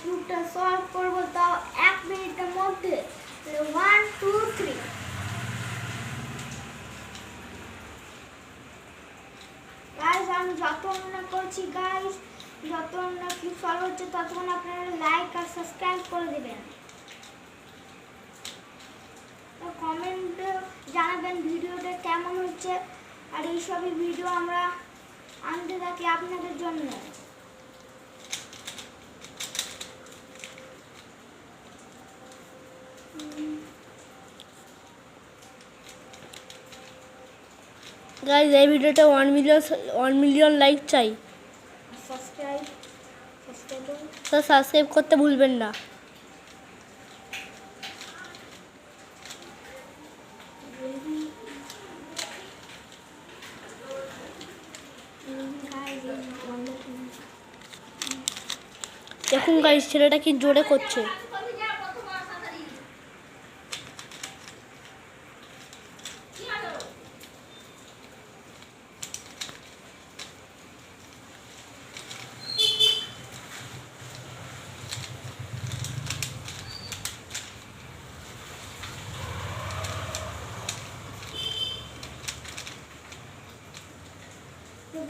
কিউবটা solve করব, তাও 1 মিনিটের মধ্যে। 1 2 3। গাইস আমি যতক্ষণ না করছি গাইস, যতক্ষণ না কিউব সলভ হচ্ছে ততক্ষণ আপনারা লাইক আর সাবস্ক্রাইব করে দিবেন। কমেন্টে জানাবেন ভিডিওটা কেমন হচ্ছে, আর এইসবই ভিডিও আমরা আনতে থাকি আপনাদের জন্য। গাইস এই ভিডিওটা 1 মিলিয়ন লাইক চাই। সাবস্ক্রাইব করতে ভুলবেন না। দেখুন গাইস ছেলেটা কি জোরে করছে।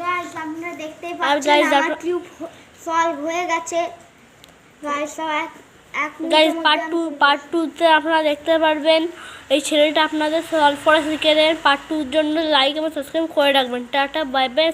গাইস আপনারা দেখতেই পাচ্ছেন আমার কিউব সলভ হয়ে গেছে। গাইস গাইস পার্ট 2 তে আপনারা দেখতে পারবেন এই ছেলেটা আপনাদের সলভ করা শিখে দেন। পার্ট 2 এর জন্য লাইক এবং সাবস্ক্রাইব করে রাখবেন। Tata bye bye.